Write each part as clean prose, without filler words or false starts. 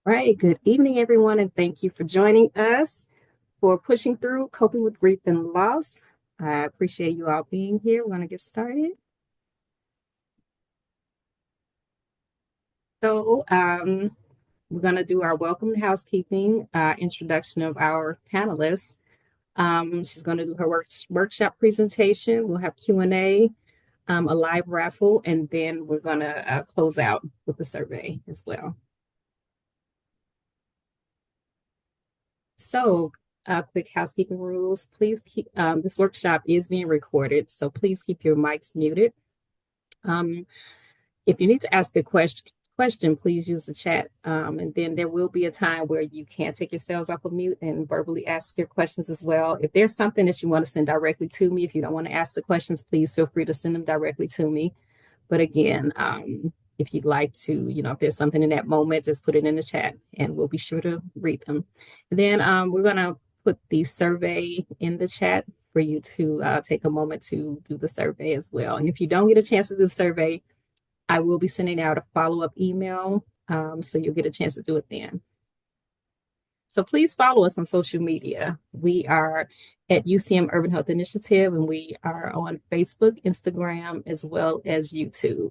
Right. Good evening, everyone, and thank you for joining us for Pushing Through Coping with Grief and Loss. I appreciate you all being here. We're going to get started. So, we're going to do our welcome and housekeeping introduction of our panelists. She's going to do her workshop presentation. We'll have Q&A, a live raffle, and then we're going to close out with the survey as well. So, quick housekeeping rules. Please keep this workshop is being recorded, so please keep your mics muted. Um, if you need to ask a question, please use the chat. And then there will be a time where you can take yourselves off of mute and verbally ask your questions as well. If there's something that you want to send directly to me, if you don't want to ask the questions, please feel free to send them directly to me. But again, if you'd like to, if there's something in that moment, just put it in the chat and we'll be sure to read them. And then we're going to put the survey in the chat for you to take a moment to do the survey as well. And if you don't get a chance to do the survey, I will be sending out a follow-up email, so you'll get a chance to do it then. So please follow us on social media. We are at UCM Urban Health Initiative, and we are on Facebook, Instagram, as well as YouTube.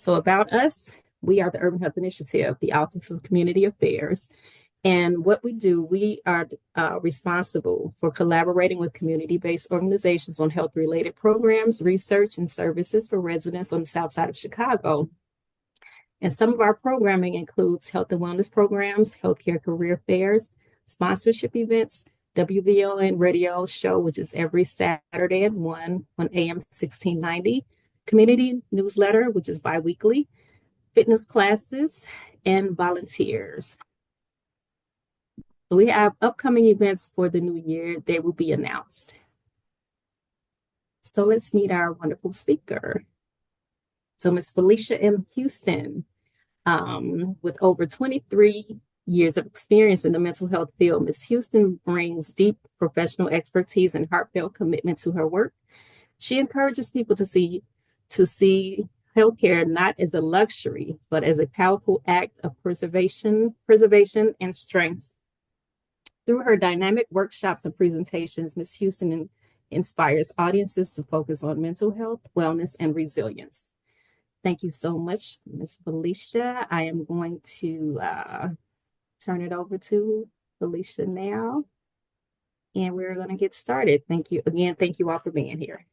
So about us, we are the Urban Health Initiative, the Office of Community Affairs. And what we do, we are responsible for collaborating with community-based organizations on health-related programs, research, and services for residents on the South Side of Chicago. And some of our programming includes health and wellness programs, healthcare career fairs, sponsorship events, WVON radio show, which is every Saturday at 1 on AM 1690, community newsletter, which is biweekly, fitness classes, and volunteers. So we have upcoming events for the new year. They will be announced. So let's meet our wonderful speaker. So Ms. Felicia M. Houston, with over 23 years of experience in the mental health field, Ms. Houston brings deep professional expertise and heartfelt commitment to her work. She encourages people to see healthcare not as a luxury, but as a powerful act of preservation, and strength. Through her dynamic workshops and presentations, Ms. Houston inspires audiences to focus on mental health, wellness, and resilience. Thank you so much, Ms. Felicia. I am going to turn it over to Felicia now, and we're going to get started. Thank you again. Thank you all for being here.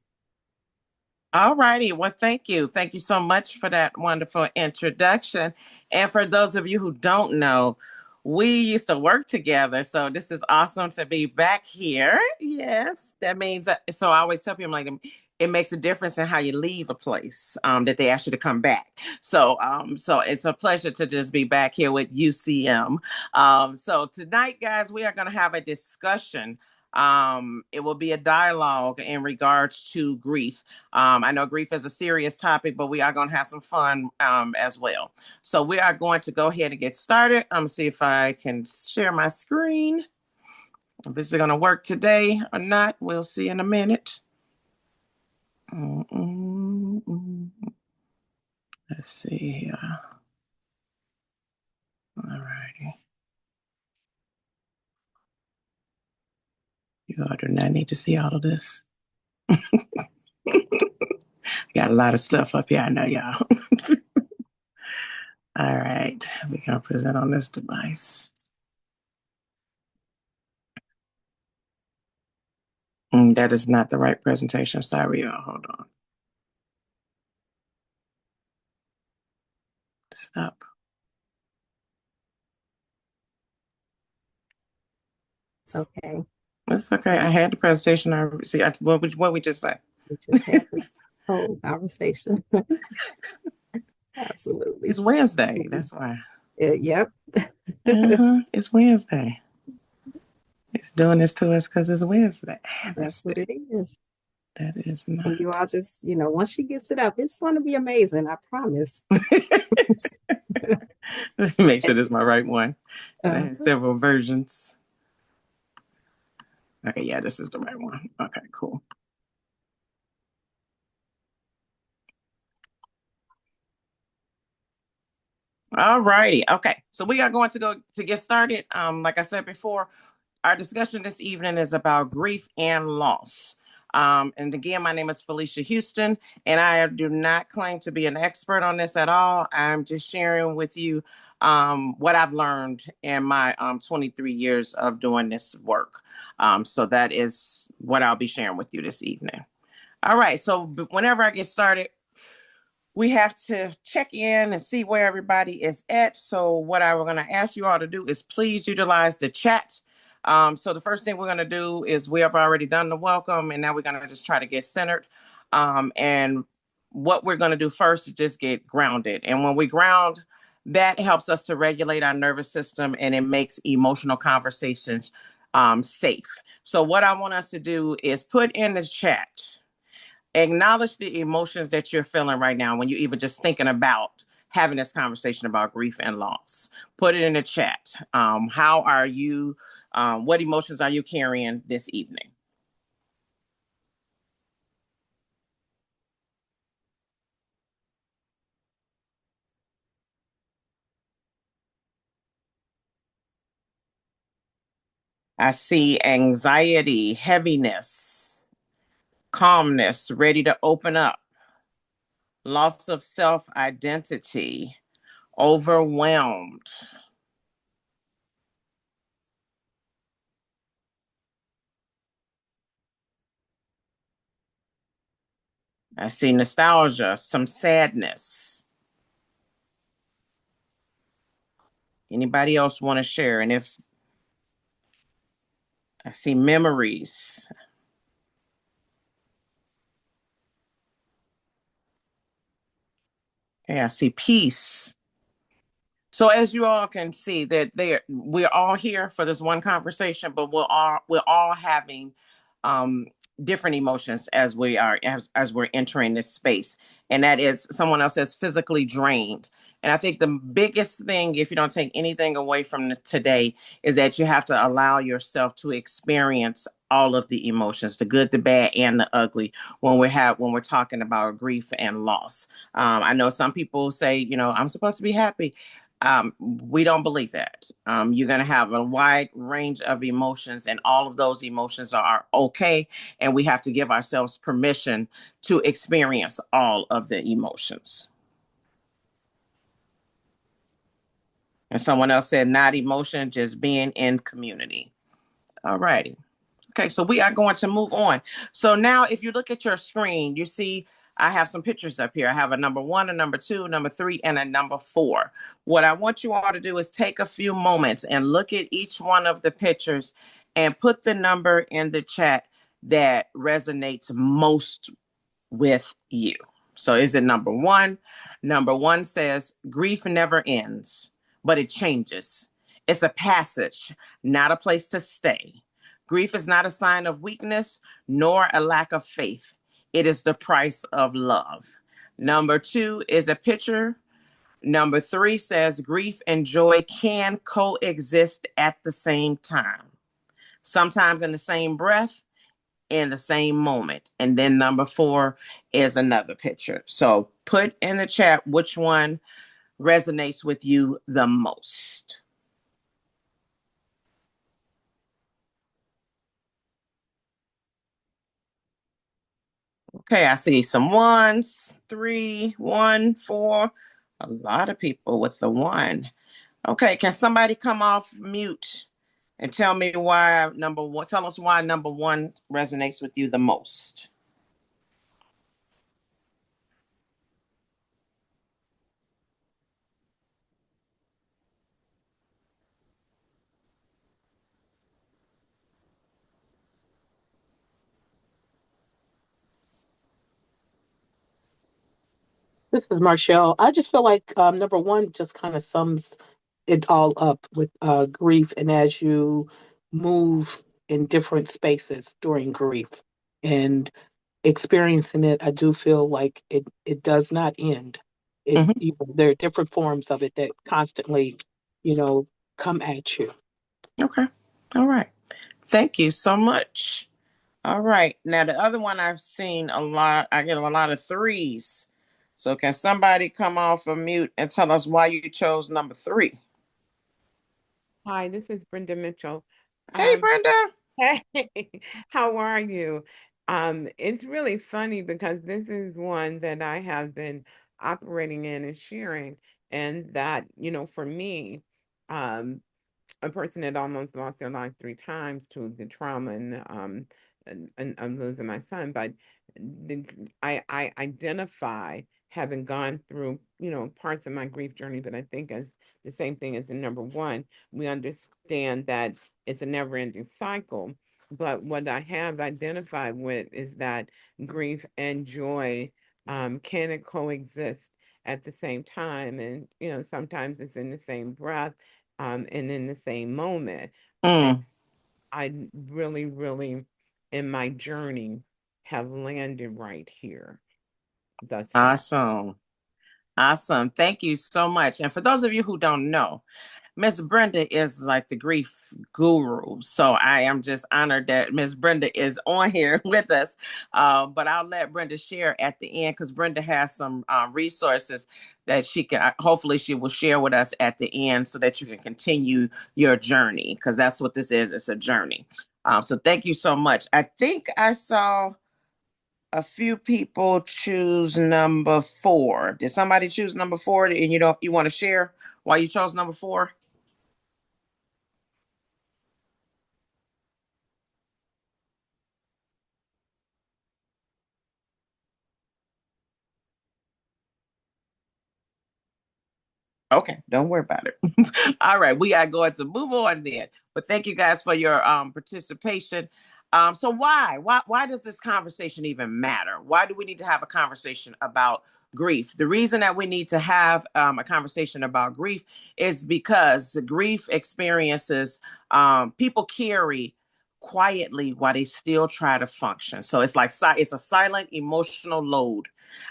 All righty. Well, thank you. Thank you so much for that wonderful introduction. And for those of you who don't know, we used to work together. So this is awesome to be back here. Yes, that means that. So I always tell people, like, it makes a difference in how you leave a place, that they ask you to come back. So it's a pleasure to just be back here with UCM. So tonight, guys, we are going to have a discussion. It will be a dialogue in regards to grief. I know grief is a serious topic, but we are going to have some fun as well. So we are going to go ahead and get started. I'm going to see if I can share my screen. If this is going to work today or not, we'll see in a minute. Let's see here. All righty. You all do not need to see all of this. Got a lot of stuff up here, I know, y'all. All right, we're going to present on this device. That is not the right presentation. Sorry, y'all. Hold on. Stop. It's okay. It's okay. I had the presentation. What we just said. We just had this whole conversation. Absolutely. It's Wednesday. That's why. Yep. It's Wednesday. It's doing this to us because it's Wednesday. That's what it is. That is not. And you all just, once she gets it up, it's going to be amazing. I promise. Let me make sure this is my right one. I have several versions. Okay, yeah, this is the right one. Okay, cool. All righty. Okay. So we are going to go to get started. Like I said before, our discussion this evening is about grief and loss. And again, my name is Felicia Houston, and I do not claim to be an expert on this at all. I'm just sharing with you what I've learned in my 23 years of doing this work. So that is what I'll be sharing with you this evening. All right. So whenever I get started, we have to check in and see where everybody is at. So, what I was going to ask you all to do is please utilize the chat. So, the first thing we're going to do is we have already done the welcome, and now we're going to just try to get centered. And what we're going to do first is just get grounded. And when we ground, that helps us to regulate our nervous system and it makes emotional conversations safe. So, what I want us to do is put in the chat, acknowledge the emotions that you're feeling right now when you're even just thinking about having this conversation about grief and loss. Put it in the chat. How are you? What emotions are you carrying this evening? I see anxiety, heaviness, calmness, ready to open up, loss of self identity, overwhelmed. I see nostalgia, some sadness. Anybody else want to share? And if I see memories, okay, I see peace. So as you all can see that we're all here for this one conversation, but we're all having um, different emotions as as we're entering this space. And that is someone else that's physically drained. And I think the biggest thing, if you don't take anything away from today, is that you have to allow yourself to experience all of the emotions, the good, the bad, and the ugly, when we're talking about grief and loss. I know some people say, I'm supposed to be happy. We don't believe that. You're going to have a wide range of emotions, and all of those emotions are okay. And we have to give ourselves permission to experience all of the emotions. And someone else said, not emotion, just being in community. All righty. Okay, so we are going to move on. So now, if you look at your screen, you see I have some pictures up here. I have a number one, a number two, number three, and a number four. What I want you all to do is take a few moments and look at each one of the pictures and put the number in the chat that resonates most with you. So is it number one? Number one says, grief never ends, but it changes. It's a passage, not a place to stay. Grief is not a sign of weakness nor a lack of faith. It is the price of love. Number two is a picture. Number three says, grief and joy can coexist at the same time, sometimes in the same breath, in the same moment. And then number four is another picture. So put in the chat which one resonates with you the most. Okay, I see some ones, three, one, four. A lot of people with the one. Okay, can somebody come off mute and tell me why number one? Tell us why number one resonates with you the most. This is Marshall. I just feel like number one just kind of sums it all up with grief, and as you move in different spaces during grief and experiencing it, I do feel like it does not end. Mhm. There are different forms of it that constantly, you know, come at you. Okay. All right. Thank you so much. All right. Now the other one I've seen a lot, I get a lot of threes. So can somebody come off of mute and tell us why you chose number 3? Hi, this is Brenda Mitchell. Hey, Um, Brenda. hey, how are you? It's really funny because this is one that I have been operating in and sharing, and that, for me, um, a person that almost lost their life 3 times to the trauma and losing my son. But the, I identify having gone through, parts of my grief journey, but I think as the same thing as in number one, we understand that it's a never ending cycle. But what I have identified with is that grief and joy can coexist at the same time. And, sometimes it's in the same breath and in the same moment. And Mm, I really, really, in my journey, have landed right here thus far. awesome. Awesome. Thank you so much. And for those of you who don't know, Miss Brenda is like the grief guru. So I am just honored that Miss Brenda is on here with us. But I'll let Brenda share at the end because Brenda has some resources that she can, hopefully, she will share with us at the end so that you can continue your journey because that's what this is. It's a journey. So thank you so much. I think I saw a few people choose number 4. Did somebody choose number 4? And you want to share why you chose number 4? Okay, don't worry about it. All right, we are going to move on then. But thank you guys for your participation. So why does this conversation even matter? Why do we need to have a conversation about grief? The reason that we need to have a conversation about grief is because the grief experiences people carry quietly while they still try to function. So it's like it's a silent emotional load,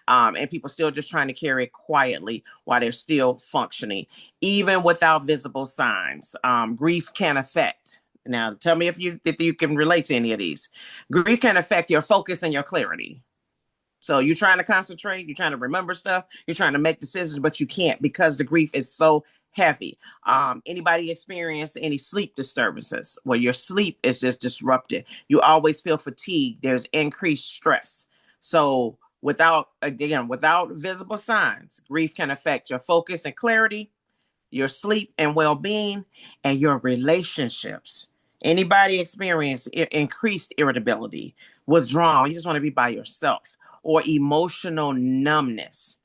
and people still just trying to carry it quietly while they're still functioning, even without visible signs. Grief can affect. Now, tell me if you can relate to any of these. Grief can affect your focus and your clarity. So you're trying to concentrate, you're trying to remember stuff, you're trying to make decisions, but you can't because the grief is so heavy. Anybody experience any sleep disturbances where your sleep is just disrupted? You always feel fatigued. There's increased stress. So without visible signs, grief can affect your focus and clarity, your sleep and well-being, and your relationships. Anybody experience increased irritability, withdrawal, you just want to be by yourself, or emotional numbness?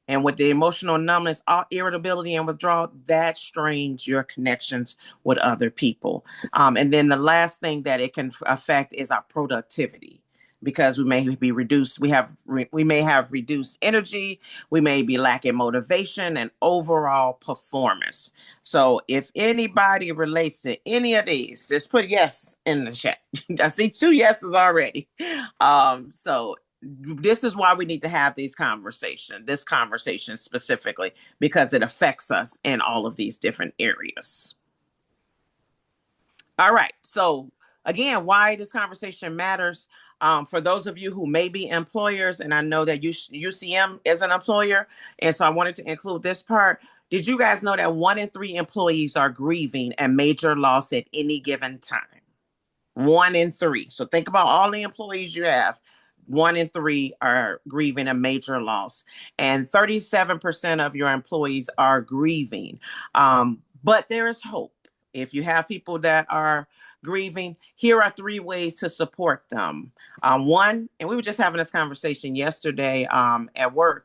And with the emotional numbness, all irritability and withdrawal, that strains your connections with other people. And then the last thing that it can affect is our productivity because we may be reduced. We may have reduced energy. We may be lacking motivation and overall performance. So if anybody relates to any of these, just put yes in the chat. I see 2 yeses already. So this is why we need to have this conversation specifically, because it affects us in all of these different areas. All right. So again, why this conversation matters. For those of you who may be employers, and I know that UCM is an employer, and so I wanted to include this part. Did you guys know that 1 in 3 employees are grieving a major loss at any given time? 1 in 3. So think about all the employees you have. 1 in 3 are grieving a major loss, and 37% of your employees are grieving. But there is hope. If you have people that are grieving, here are 3 ways to support them. One, and we were just having this conversation yesterday at work,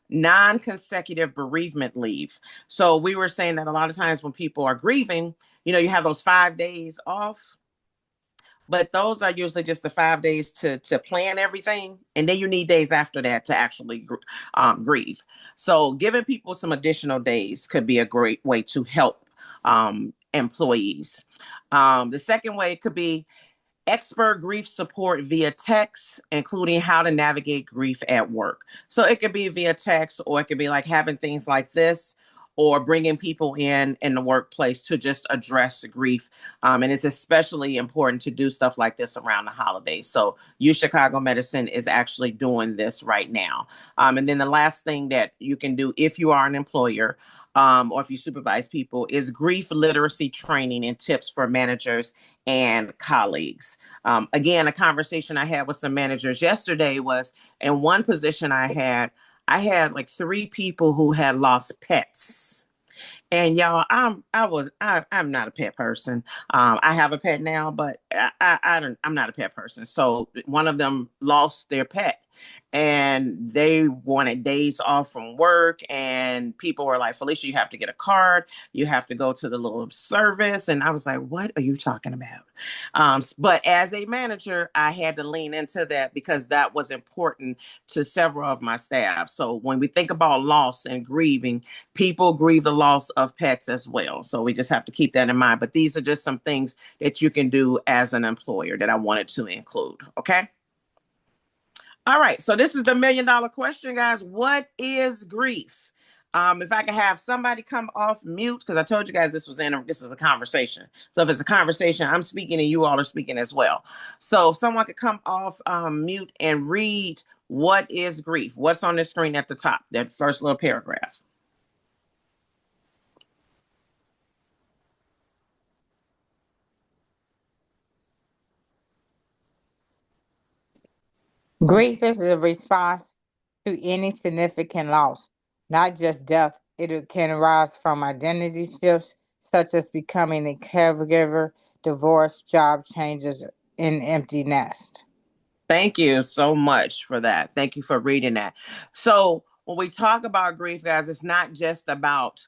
non-consecutive bereavement leave. So we were saying that a lot of times when people are grieving, you have those 5 days off, but those are usually just the 5 days to plan everything, and then you need days after that to actually grieve. So giving people some additional days could be a great way to help employees. The second way could be expert grief support via text, including how to navigate grief at work. So it could be via text, or it could be like having things like this, or bringing people in the workplace to just address grief. And it's especially important to do stuff like this around the holidays. So UChicago Medicine is actually doing this right now. And then the last thing that you can do if you are an employer, or if you supervise people, is grief literacy training and tips for managers and colleagues. Again, a conversation I had with some managers yesterday was, in one position I had like three people who had lost pets. And y'all, I'm not a pet person. I have a pet now, but I'm not a pet person. So one of them lost their pet, and they wanted days off from work. And people were like, Felicia, you have to get a card. You have to go to the little service. And I was like, what are you talking about? But as a manager, I had to lean into that because that was important to several of my staff. So when we think about loss and grieving, people grieve the loss of pets as well. So we just have to keep that in mind. But these are just some things that you can do as an employer that I wanted to include. Okay. All right. So this is the $1,000,000 question, guys. What is grief? If I can have somebody come off mute, because I told you guys this is a conversation. So if it's a conversation, I'm speaking and you all are speaking as well. So if someone could come off mute and read what is grief, what's on the screen at the top, that first little paragraph. Grief is a response to any significant loss, not just death. It can arise from identity shifts, such as becoming a caregiver, divorce, job changes, and empty nest. Thank you so much for that. Thank you for reading that. So when we talk about grief, guys, it's not just about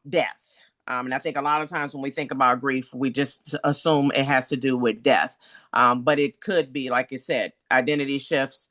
death. And I think a lot of times when we think about grief, we just assume it has to do with death. But it could be, like you said, identity shifts,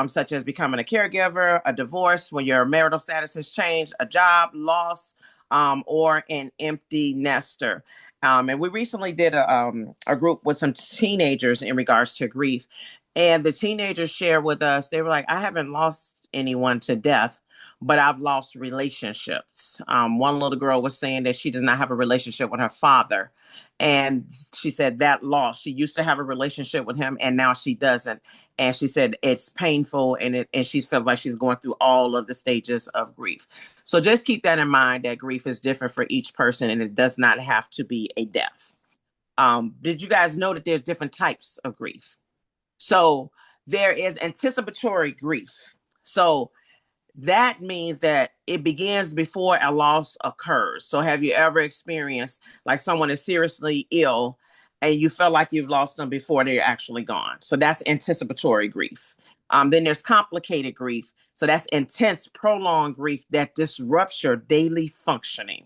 such as becoming a caregiver, a divorce, when your marital status has changed, a job loss, or an empty nester. And we recently did a group with some teenagers in regards to grief. And the teenagers shared with us, they were like, I haven't lost anyone to death, but I've lost relationships. One little girl was saying that she does not have a relationship with her father. And she said that loss, she used to have a relationship with him and now she doesn't. And she said it's painful, and she feels like she's going through all of the stages of grief. So just keep that in mind, that grief is different for each person and it does not have to be a death. Did you guys know that there's different types of grief? So there is anticipatory grief. So that means that it begins before a loss occurs. So have you ever experienced like someone is seriously ill and you feel like you've lost them before they're actually gone? So that's anticipatory grief. Then there's complicated grief. So that's intense, prolonged grief that disrupts your daily functioning,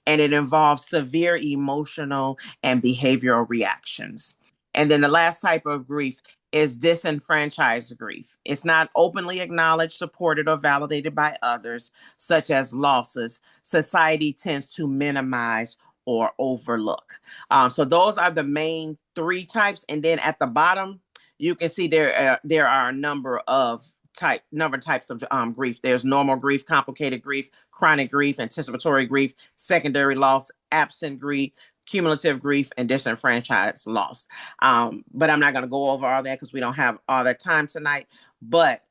and it involves severe emotional and behavioral reactions. And then the last type of grief is disenfranchised grief. It's not openly acknowledged, supported, or validated by others, such as losses. Society tends to minimize or overlook. So those are the main three types. And then at the bottom, you can see there are a number of types of grief. There's normal grief, complicated grief, chronic grief, anticipatory grief, secondary loss, absent grief, cumulative grief, and disenfranchised loss. But I'm not going to go over all that because we don't have all that time tonight. But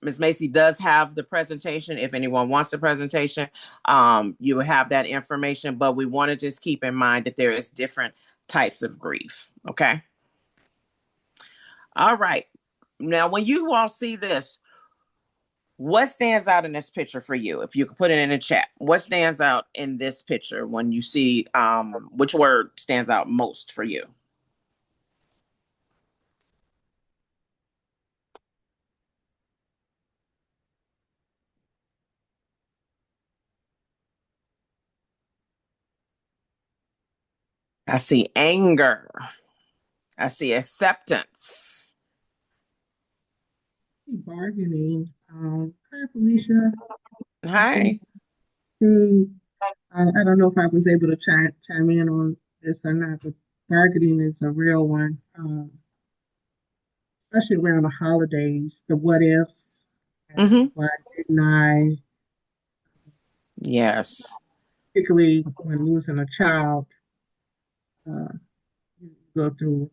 Ms. Macy does have the presentation. If anyone wants the presentation, you will have that information. But we want to just keep in mind that there is different types of grief. Okay. All right. Now, when you all see this, what stands out in this picture for you? If you could put it in the chat, what stands out in this picture when you see which word stands out most for you? I see anger. I see acceptance. Bargaining. Hi, Felicia. Hi. I don't know if I was able to chime in on this or not, but bargaining is a real one, especially around the holidays. The what ifs. Mm-hmm. Why didn't I? Yes. particularly when losing a child. Uh, you go through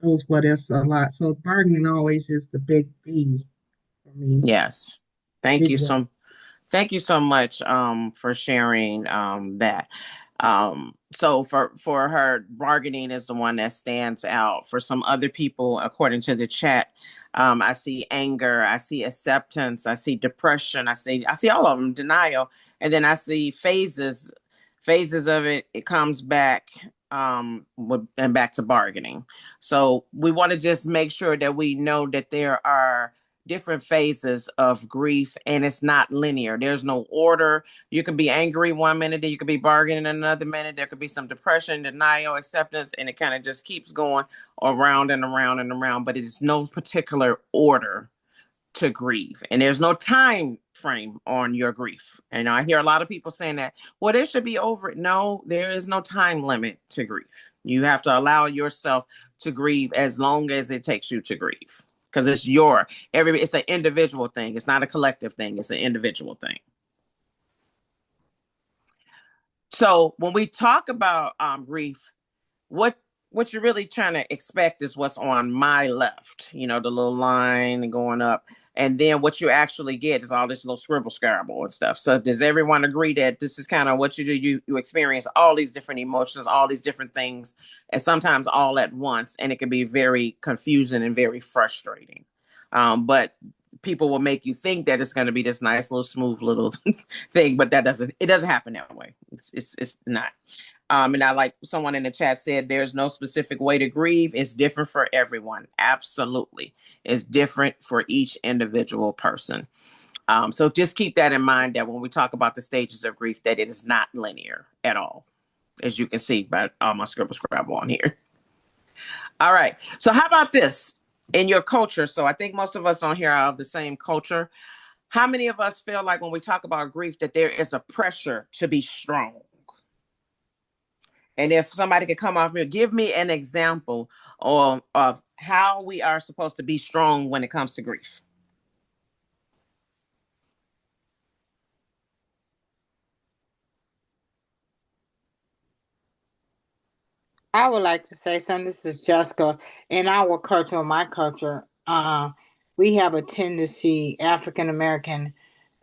those what ifs a lot. So bargaining always is the big B for me. Yes. Thank Big you one. so Thank you so much for sharing that. So for her, bargaining is the one that stands out. For some other people, according to the chat, I see anger, I see acceptance, I see depression, I see all of them, denial, and then I see phases of it. It comes back and back to bargaining. So we want to just make sure that we know that there are different phases of grief and it's not linear. There's no order. You can be angry one minute, then you could be bargaining another minute. There could be some depression, denial, acceptance, and it kind of just keeps going around and around and around, but it's no particular order to grieve. And there's no time frame on your grief. And I hear a lot of people saying that, well, this should be over. No, there is no time limit to grief. You have to allow yourself to grieve as long as it takes you to grieve. Because it's an individual thing. It's not a collective thing. It's an individual thing. So when we talk about grief, what what you're really trying to expect is what's on my left, the little line going up. And then what you actually get is all this little scribble scrabble and stuff. So does everyone agree that this is kind of what you do? You experience all these different emotions, all these different things, and sometimes all at once, and it can be very confusing and very frustrating. But people will make you think that it's going to be this nice little smooth little thing, but it doesn't happen that way. It's not. And I like someone in the chat said, there's no specific way to grieve. It's different for everyone. Absolutely. It's different for each individual person. So just keep that in mind that when we talk about the stages of grief, that it is not linear at all, as you can see by all my scribble scrabble on here. All right. So how about this in your culture? So I think most of us on here are of the same culture. How many of us feel like when we talk about grief that there is a pressure to be strong? And if somebody could come off me, give me an example of how we are supposed to be strong when it comes to grief. I would like to say something. This is Jessica. In our culture, or my culture, we have a tendency, African American,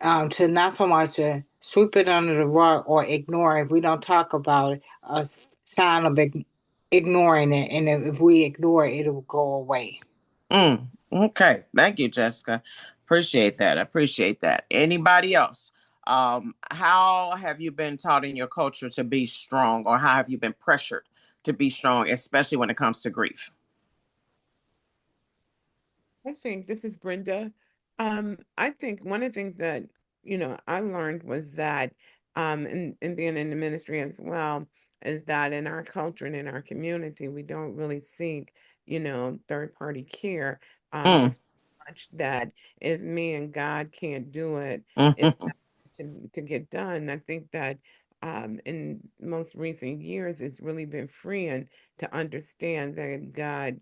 to not so much sweep it under the rug or ignore it. If we don't talk about it, a sign of ignoring it. And if we ignore it, it will go away. Okay. Thank you, Jessica. Appreciate that. I appreciate that. Anybody else? How have you been taught in your culture to be strong, or how have you been pressured to be strong, especially when it comes to grief? I think this is Brenda. I think one of the things that, I learned was that, in being in the ministry as well, is that in our culture and in our community, we don't really seek, third party care. Mm, It's much that if me and God can't do it, it's mhm, not to get done. I think that in most recent years, it's really been freeing to understand that God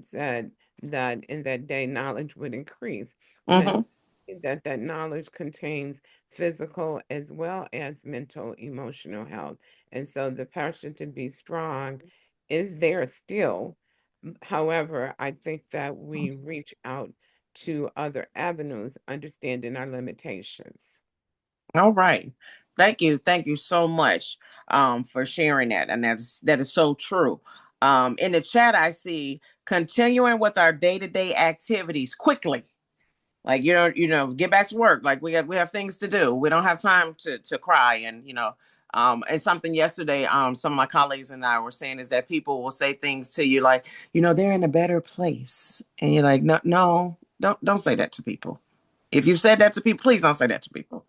said that in that day knowledge would increase. And I mhm. think that that knowledge contains physical as well as mental, emotional health. And so the passion to be strong is there still. However, I think that we reach out to other avenues, understanding our limitations. All right. Thank you. Thank you so much for sharing that. And that is so true. In the chat, I see continuing with our day-to-day activities quickly. Like, get back to work. Like we have things to do. We don't have time to cry. And and something yesterday, some of my colleagues and I were saying is that people will say things to you like, they're in a better place. And you're like, no, no, don't say that to people. If you've said that to people, please don't say that to people,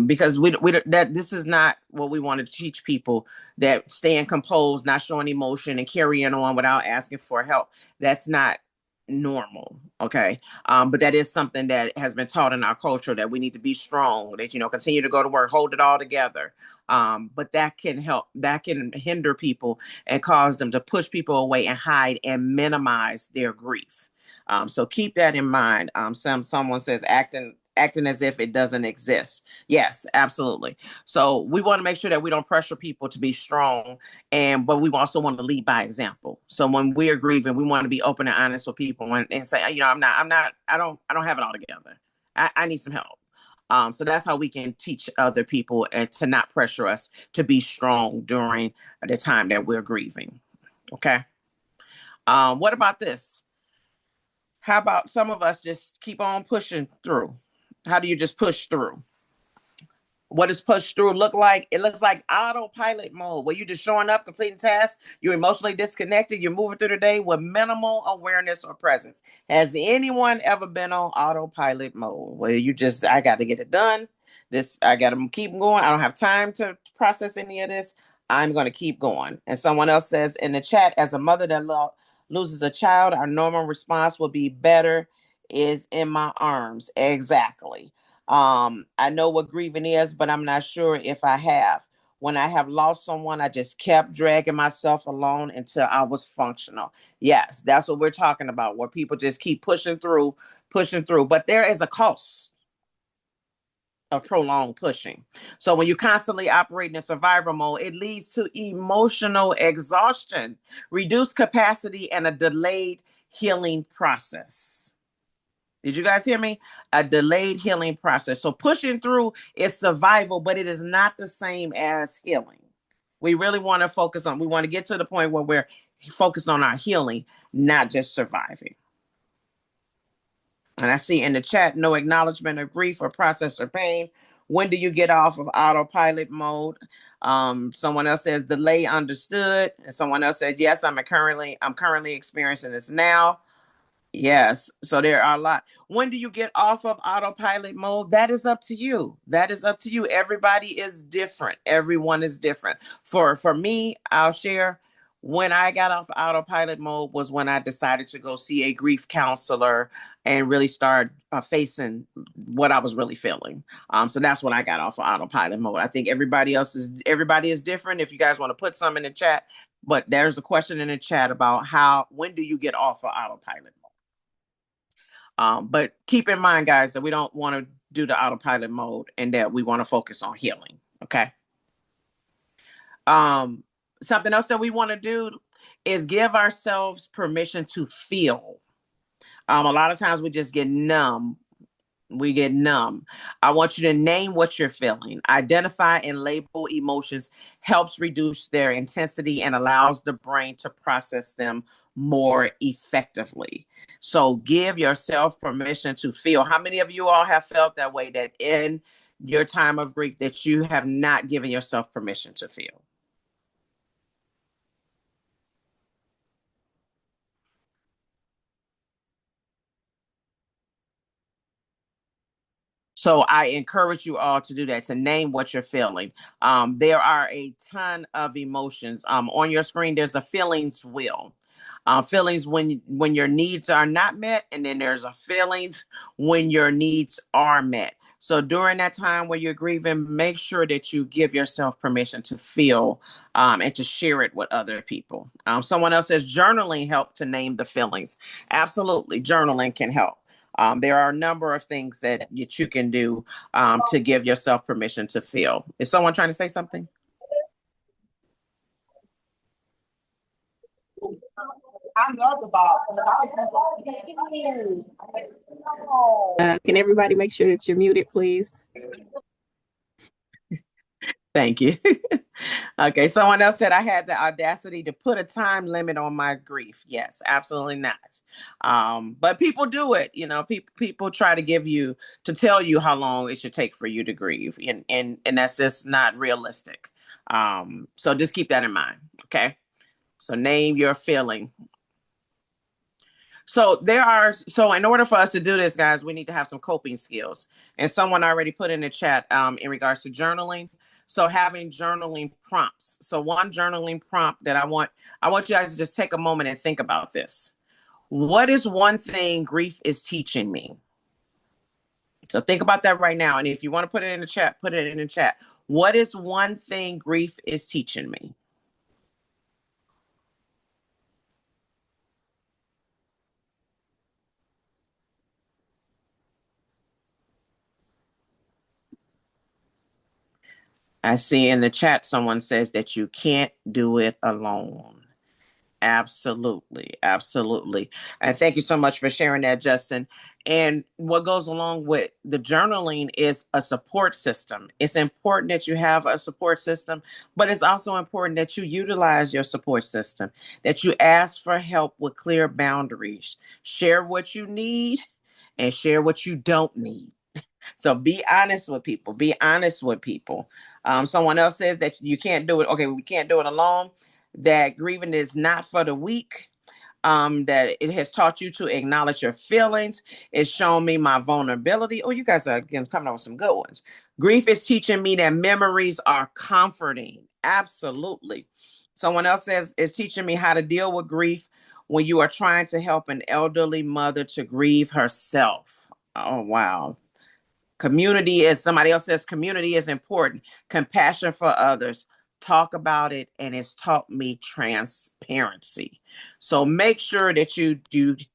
because that this is not what we want to teach people. That staying composed, not showing emotion, and carrying on without asking for help. That's not normal. Okay, but that is something that has been taught in our culture, that we need to be strong. That continue to go to work, hold it all together. But that can help. That can hinder people and cause them to push people away and hide and minimize their grief. So keep that in mind. Someone says acting acting as if it doesn't exist. Yes, absolutely. So we want to make sure that we don't pressure people to be strong, but we also want to lead by example. So when we're grieving, we want to be open and honest with people and say, I don't have it all together. I need some help. So that's how we can teach other people and to not pressure us to be strong during the time that we're grieving. Okay. What about this? How about some of us just keep on pushing through? How do you just push through? What does push through look like? It looks like autopilot mode, where you're just showing up, completing tasks. You're emotionally disconnected. You're moving through the day with minimal awareness or presence. Has anyone ever been on autopilot mode, where you just, I got to get it done. I got to keep going. I don't have time to process any of this. I'm going to keep going. And someone else says in the chat, as a mother that loses a child, our normal response will be better is in my arms. Exactly. I know what grieving is, but I'm not sure if I have. When I have lost someone, I just kept dragging myself along until I was functional. Yes, that's what we're talking about, where people just keep pushing through, pushing through. But there is a cost of prolonged pushing. So when you constantly operate in survival mode, it leads to emotional exhaustion, reduced capacity, and a delayed healing process. Did you guys hear me? A delayed healing process. So pushing through is survival, but it is not the same as healing. We really want to we want to get to the point where we're focused on our healing, not just surviving. And I see in the chat, no acknowledgement of grief or process or pain. When do you get off of autopilot mode? Someone else says delay understood. And someone else said, yes, I'm currently experiencing this now. Yes. So there are a lot. When do you get off of autopilot mode? That is up to you. That is up to you. Everybody is different. Everyone is different. For me, I'll share when I got off autopilot mode was when I decided to go see a grief counselor and really start facing what I was really feeling. So that's when I got off of autopilot mode. I think everybody is different. If you guys want to put some in the chat, but there's a question in the chat about when do you get off of autopilot mode? But keep in mind, guys, that we don't want to do the autopilot mode and that we want to focus on healing. Okay. Something else that we want to do is give ourselves permission to feel. A lot of times we just get numb. We get numb. I want you to name what you're feeling. Identify and label emotions helps reduce their intensity and allows the brain to process them more effectively. So give yourself permission to feel. How many of you all have felt that way, that in your time of grief that you have not given yourself permission to feel? So I encourage you all to do that, to name what you're feeling. There are a ton of emotions. On your screen, there's a feelings wheel. Feelings when your needs are not met, and then there's a feelings when your needs are met. So during that time where you're grieving, make sure that you give yourself permission to feel and to share it with other people. Someone else says journaling help to name the feelings. Absolutely, journaling can help. There are a number of things that you can do to give yourself permission to feel. Is someone trying to say something? Can everybody make sure that you're muted, please? Thank you. Okay, someone else said I had the audacity to put a time limit on my grief. Yes, absolutely not. But people do it. You know, people try to tell you how long it should take for you to grieve, and that's just not realistic. So just keep that in mind. Okay. So name your feeling. So in order for us to do this, guys, we need to have some coping skills. And someone already put in the chat in regards to journaling. So having journaling prompts. So one journaling prompt that I want you guys to just take a moment and think about this. What is one thing grief is teaching me? So think about that right now. And if you want to put it in the chat, put it in the chat. What is one thing grief is teaching me? I see in the chat someone says that you can't do it alone. Absolutely. Absolutely. And thank you so much for sharing that, Justin. And what goes along with the journaling is a support system. It's important that you have a support system, but it's also important that you utilize your support system, that you ask for help with clear boundaries, share what you need and share what you don't need. So be honest with people. Be honest with people. Someone else says that you can't do it. Okay, we can't do it alone. That grieving is not for the weak. That it has taught you to acknowledge your feelings. It's shown me my vulnerability. Oh, you guys are again coming up with some good ones. Grief is teaching me that memories are comforting. Absolutely. Someone else says it's teaching me how to deal with grief when you are trying to help an elderly mother to grieve herself. Oh, wow. Community is somebody else says community is important. Compassion for others. Talk about it, and it's taught me transparency. So make sure that you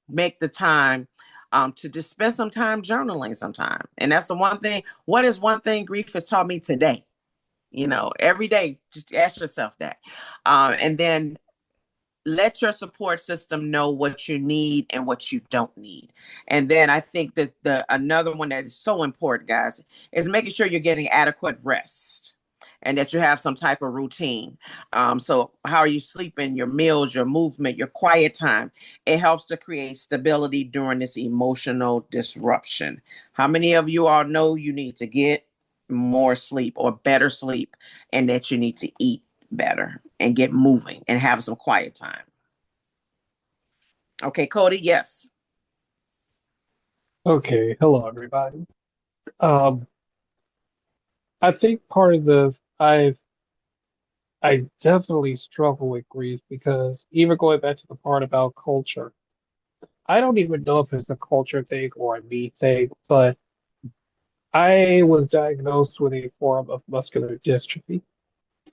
make the time to just spend some time journaling sometime. And that's the one thing. What is one thing grief has taught me today? Every day, just ask yourself that. And then let your support system know what you need and what you don't need. And then I think that the another one that is so important, guys, is making sure you're getting adequate rest and that you have some type of routine. So how are you sleeping, your meals, your movement, your quiet time? It helps to create stability during this emotional disruption. How many of you all know you need to get more sleep or better sleep, and that you need to eat better and get moving and have some quiet time? Okay, Cody, yes. Okay, hello everybody. Um, I think part of I definitely struggle with grief because even going back to the part about culture, I don't even know if it's a culture thing or a me thing, but I was diagnosed with a form of muscular dystrophy,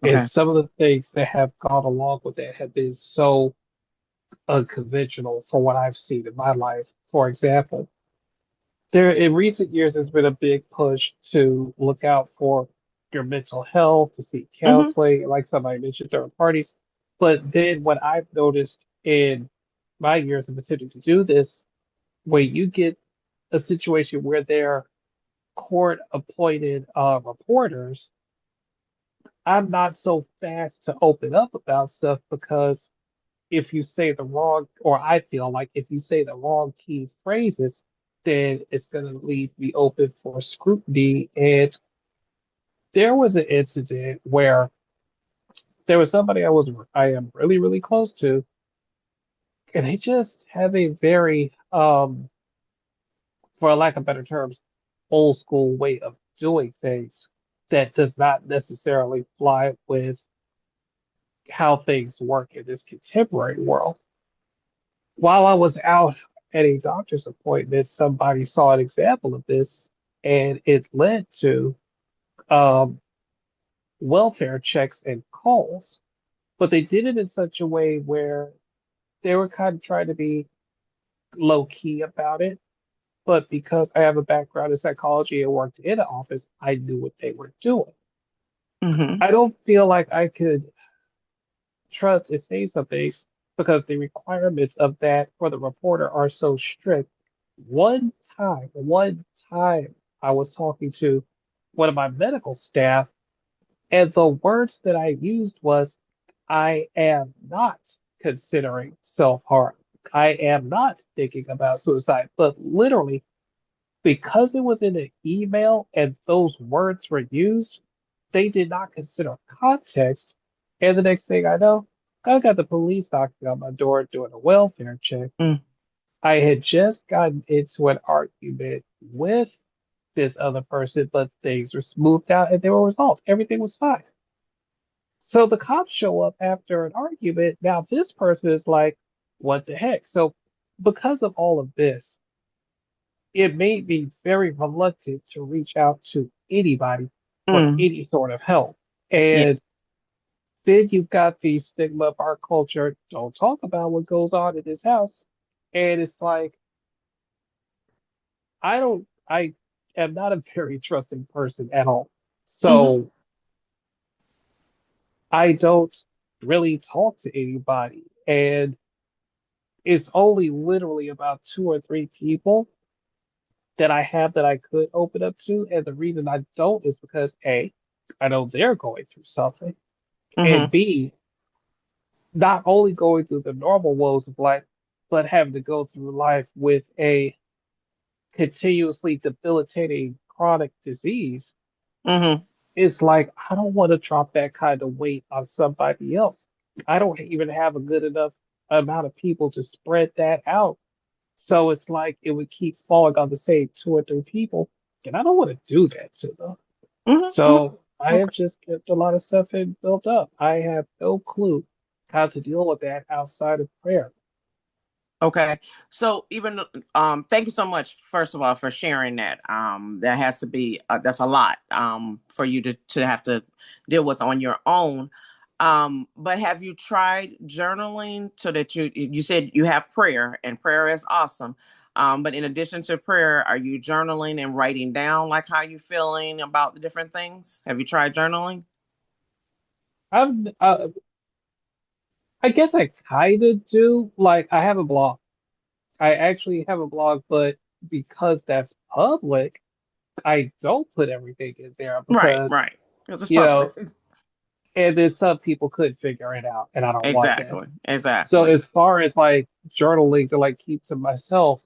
and Okay. some of the things that have gone along with it have been so unconventional for what I've seen in my life. For example, there in recent years, there's been a big push to look out for your mental health, to seek Mm-hmm. counseling, like somebody mentioned, third parties. But then what I've noticed in my years of attempting to do this, when you get a situation where they're court appointed reporters, I'm not so fast to open up about stuff because if you say the wrong, or I feel like if you say the wrong key phrases, then it's going to leave me open for scrutiny. And there was an incident where there was somebody I am really, really close to, and they just have a very, for lack of better terms, old school way of doing things that does not necessarily fly with how things work in this contemporary world. While I was out at a doctor's appointment, somebody saw an example of this, and it led to um, welfare checks and calls. But they did it in such a way where they were kind of trying to be low key about it. But because I have a background in psychology and worked in an office, I knew what they were doing. Mm-hmm. I don't feel like I could trust and say some things because the requirements of that for the reporter are so strict. One time, I was talking to one of my medical staff, and the words that I used was, I am not considering self-harm. I am not thinking about suicide. But literally, because it was in an email and those words were used, they did not consider context. And the next thing I know, I got the police knocking on my door doing a welfare check. Mm. I had just gotten into an argument with this other person, but things were smoothed out and they were resolved. Everything was fine. So the cops show up after an argument. Now this person is like, what the heck? So because of all of this, it made me very reluctant to reach out to anybody for Mm. any sort of help. Yeah. And then you've got the stigma of our culture. Don't talk about what goes on in this house. And it's like, I am not a very trusting person at all. Mm-hmm. So I don't really talk to anybody. And it's only literally about two or three people that I have that I could open up to. And the reason I don't is because A, I know they're going through something. And Mm-hmm. B, not only going through the normal woes of life, but having to go through life with a continuously debilitating chronic disease. Mm-hmm. It's like, I don't want to drop that kind of weight on somebody else. I don't even have a good enough amount of people to spread that out. So it's like it would keep falling on the same two or three people. And I don't want to do that to them. Mm-hmm. So I Mm-hmm. have just kept a lot of stuff in built up. I have no clue how to deal with that outside of prayer. Okay. So even thank you so much first of all for sharing that. That has to be that's a lot for you to have to deal with on your own. But have you tried journaling so that you said you have prayer and prayer is awesome. But in addition to prayer, are you journaling and writing down like how you feeling about the different things? Have you tried journaling? I'm, I guess I kind of do. Like, I have a blog. I actually have a blog, but because that's public, I don't put everything in there Right, because, right. Because it's you know, public. and then some people could figure it out, and I don't want that. Exactly. So Exactly. as far as like journaling to like keep to myself,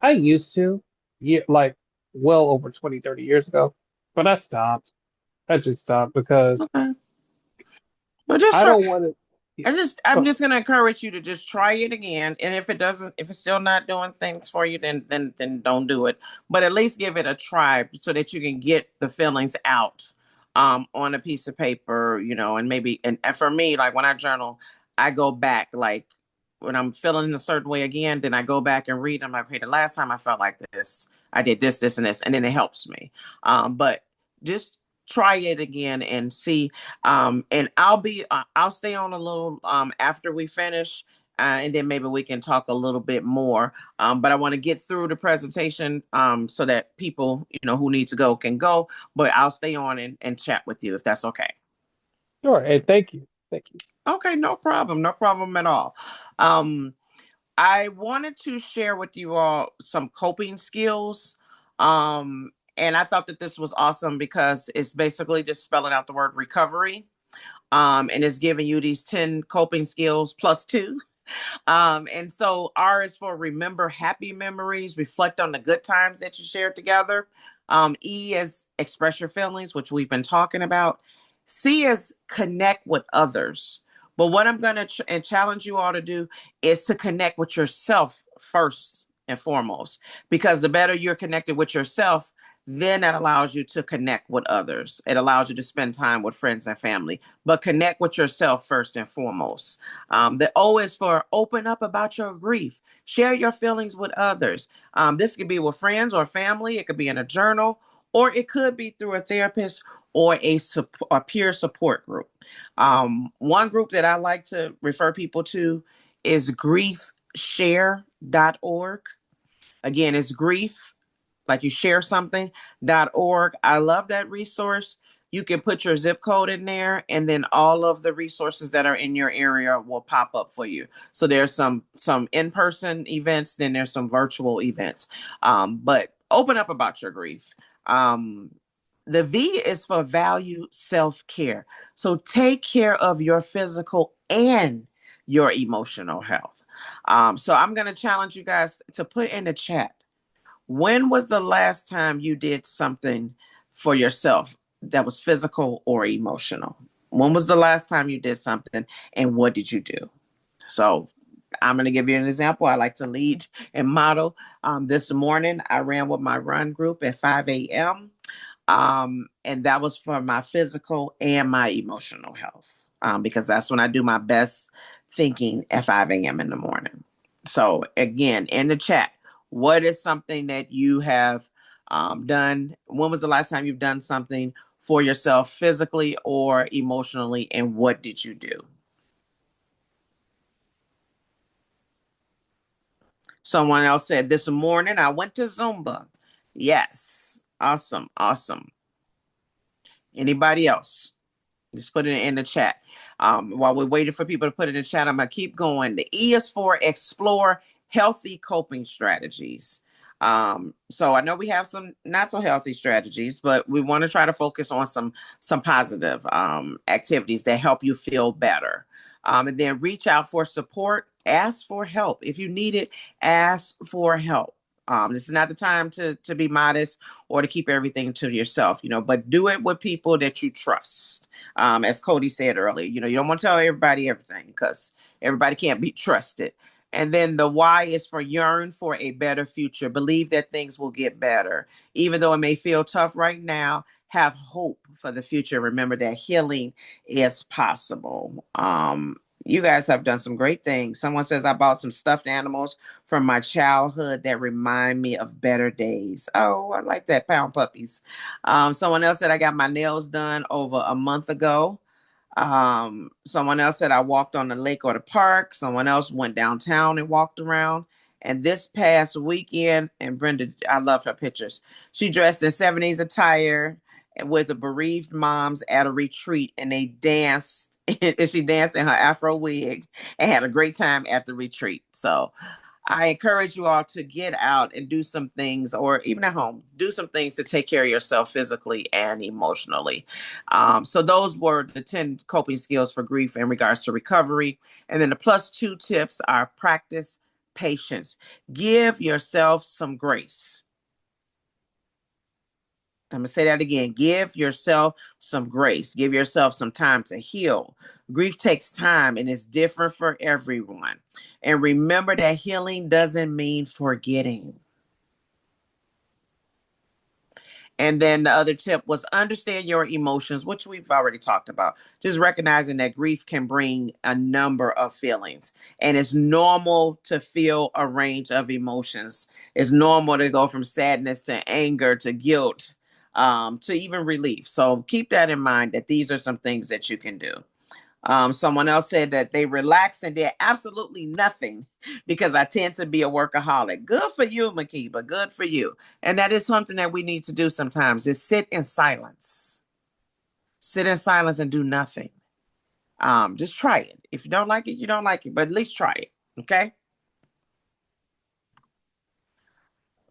I used to, yeah, like well over 20, 30 years ago, but I stopped. I just stopped because Okay. But just I try. don't want to. Yeah. I'm Oh, just gonna encourage you to just try it again. And if it doesn't, if it's still not doing things for you, then don't do it. But at least give it a try so that you can get the feelings out on a piece of paper, and maybe and for me, like when I journal, I go back like when I'm feeling a certain way again, then I go back and read. I'm like, okay, the last time I felt like this, I did this, this, and this, and then it helps me. But just try it again and see and I'll stay on a little after we finish, and then maybe we can talk a little bit more. But I want to get through the presentation so that people who need to go can go. But I'll stay on and chat with you if that's okay. sure. And thank you. Thank you. Okay, no problem, no problem at all. Um, I wanted to share with you all some coping skills. And I thought that this was awesome because it's basically just spelling out the word recovery. And it's giving you these 10 coping skills plus two. And so R is for remember happy memories, reflect on the good times that you shared together. E is express your feelings, which we've been talking about. C is connect with others. But what I'm going to and challenge you all to do is to connect with yourself first and foremost, because the better you're connected with yourself, then that allows you to connect with others. It allows you to spend time with friends and family, but connect with yourself first and foremost. The O is for open up about your grief. Share your feelings with others. This could be with friends or family. It could be in a journal, or it could be through a therapist or a peer support group. One group that I like to refer people to is griefshare.org. Again, it's grief like you share something.org. I love that resource. You can put your zip code in there and then all of the resources that are in your area will pop up for you. So there's some in-person events, then there's some virtual events. But open up about your grief. The V is for value self-care. So take care of your physical and your emotional health. So I'm going to challenge you guys to put in the chat, when was the last time you did something for yourself that was physical or emotional? When was the last time you did something and what did you do? So I'm going to give you an example. I like to lead and model. This morning, I ran with my run group at 5 a.m. And that was for my physical and my emotional health, because that's when I do my best thinking at 5 a.m. in the morning. So, again, in the chat, what is something that you have done? When was the last time you've done something for yourself physically or emotionally, and what did you do? Someone else said, this morning I went to Zumba. Yes. Awesome. Awesome. Anybody else? Just put it in the chat. While we're waiting for people to put it in the chat, I'm going to keep going. The E is for explore healthy coping strategies. So I know we have some not so healthy strategies, but we want to try to focus on some positive activities that help you feel better. And then reach out for support, ask for help. If you need it, ask for help. This is not the time to be modest or to keep everything to yourself, but do it with people that you trust. As Cody said earlier, you don't want to tell everybody everything because everybody can't be trusted. And then the Y is for yearn for a better future. Believe that things will get better. Even though it may feel tough right now, have hope for the future. Remember that healing is possible. You guys have done some great things. Someone says, I bought some stuffed animals from my childhood that remind me of better days. Oh, I like that, pound puppies. Someone else said, I got my nails done over a month ago. Someone else said I walked on the lake or the park. Someone else went downtown and walked around. And this past weekend, and Brenda, I love her pictures. She dressed in 70s attire with the bereaved moms at a retreat, and they danced. And she danced in her Afro wig and had a great time at the retreat. So I encourage you all to get out and do some things, or even at home, do some things to take care of yourself physically and emotionally. So those were the 10 coping skills for grief in regards to recovery. And then the +2 tips are practice patience. Give yourself some grace. I'm going to say that again. Give yourself some grace. Give yourself some time to heal. Grief takes time and it's different for everyone. And remember that healing doesn't mean forgetting. And then the other tip was understand your emotions, which we've already talked about. Just recognizing that grief can bring a number of feelings. And it's normal to feel a range of emotions. It's normal to go from sadness to anger to guilt, to even relief. So keep that in mind that these are some things that you can do. Someone else said that they relaxed and did absolutely nothing because I tend to be a workaholic. Good for you, Makiba. Good for you. And that is something that we need to do sometimes is sit in silence. Sit in silence and do nothing. Just try it. If you don't like it, you don't like it, but at least try it. Okay.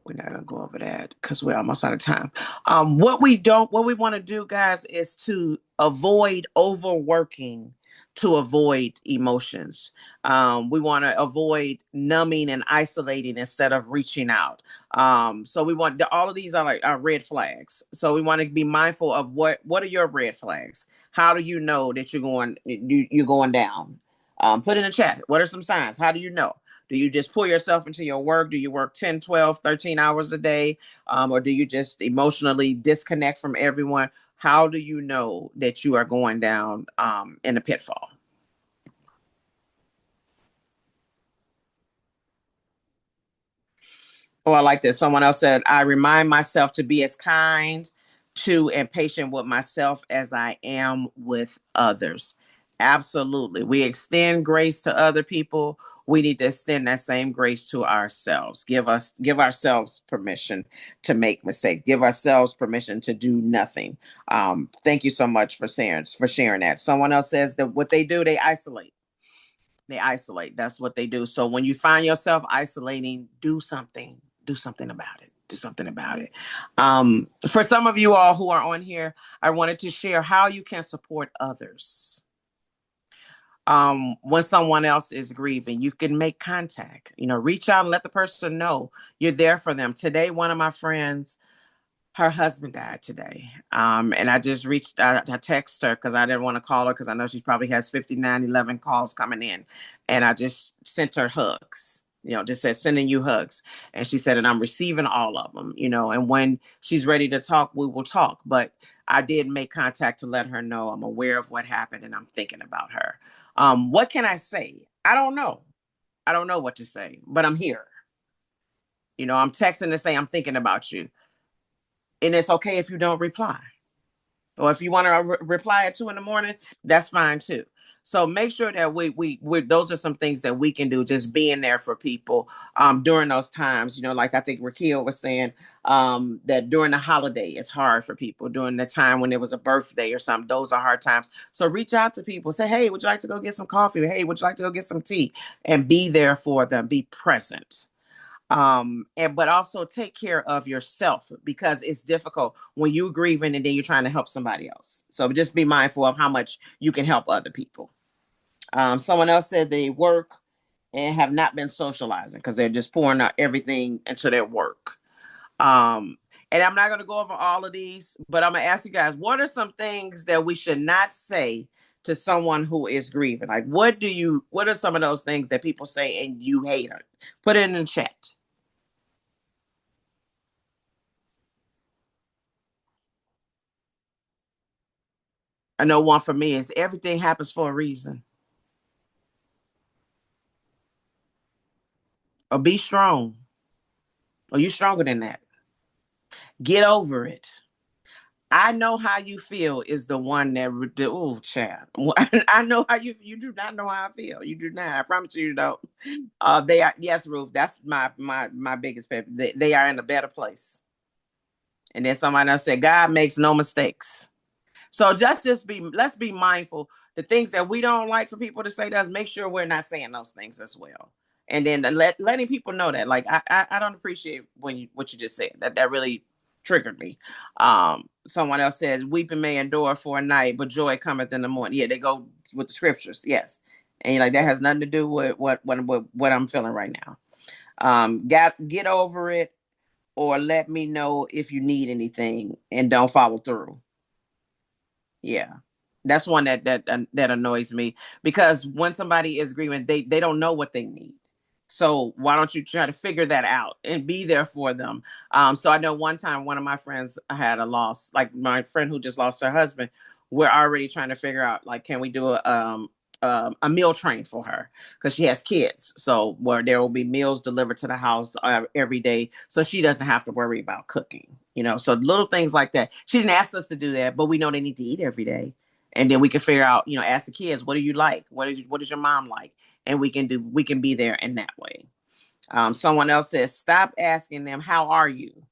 We're not gonna go over that because we're almost out of time. What we want to do, guys, is to avoid overworking to avoid emotions. We want to avoid numbing and isolating instead of reaching out. So we want all of these are like our red flags. So we want to be mindful of what are your red flags? How do you know that you're going down? Put in the chat. What are some signs? How do you know? Do you just pull yourself into your work? Do you work 10, 12, 13 hours a day? Or do you just emotionally disconnect from everyone? How do you know that you are going down in a pitfall? Oh, I like this. Someone else said, I remind myself to be as kind to and patient with myself as I am with others. Absolutely. We extend grace to other people. We need to extend that same grace to ourselves. Give ourselves permission to make mistakes. Give ourselves permission to do nothing. Thank you so much for sharing that. Someone else says that what they do, they isolate. They isolate. That's what they do. So when you find yourself isolating, do something. Do something about it. Do something about it. For some of you all who are on here, I wanted to share how you can support others. When someone else is grieving, you can make contact. Reach out and let the person know you're there for them. Today, one of my friends, her husband died today. And I just I texted her because I didn't want to call her because I know she probably has 5911 calls coming in. And I just sent her hugs, just said, sending you hugs. And she said, and I'm receiving all of them, and when she's ready to talk, we will talk. But I did make contact to let her know I'm aware of what happened and I'm thinking about her. What can I say? I don't know. I don't know what to say, but I'm here. I'm texting to say I'm thinking about you. And it's okay if you don't reply. Or if you want to reply at 2 a.m, that's fine too. So make sure that we those are some things that we can do, just being there for people during those times. Like I think Raquel was saying, that during the holiday it's hard for people, during the time when it was a birthday or something. Those are hard times. So reach out to people, say, hey, would you like to go get some coffee? Hey, would you like to go get some tea? And be there for them, be present. But also take care of yourself, because it's difficult when you're grieving and then you're trying to help somebody else. So just be mindful of how much you can help other people. Someone else said they work and have not been socializing because they're just pouring out everything into their work. And I'm not going to go over all of these, but I'm going to ask you guys, what are some things that we should not say to someone who is grieving? Like, what are some of those things that people say and you hate it? Put it in the chat. I know one for me is everything happens for a reason. Or be strong. Or you stronger than that. Get over it. I know how you feel is the one that, oh, child. I know how you do not know how I feel. You do not. I promise you don't. They are, yes, Ruth. That's my biggest pet. They are in a better place. And then somebody else said, God makes no mistakes. So let's be mindful. The things that we don't like for people to say to us, make sure we're not saying those things as well. And then letting people know that, like, I don't appreciate what you just said. That really triggered me. Someone else said, weeping may endure for a night, but joy cometh in the morning. Yeah, they go with the scriptures. Yes. And you're like, that has nothing to do with what I'm feeling right now. Get over it, or let me know if you need anything and don't follow through. Yeah. That's one that annoys me, because when somebody is grieving, they don't know what they need. So why don't you try to figure that out and be there for them? So I know one time one of my friends had a loss, like my friend who just lost her husband. We're already trying to figure out, like, can we do a meal train for her, because she has kids. So where there will be meals delivered to the house every day, so she doesn't have to worry about cooking. So little things like that. She didn't ask us to do that, but we know they need to eat every day, and then we can figure out, ask the kids, what do you like? What is your mom like? And we can be there in that way. Someone else says, stop asking them, how are you?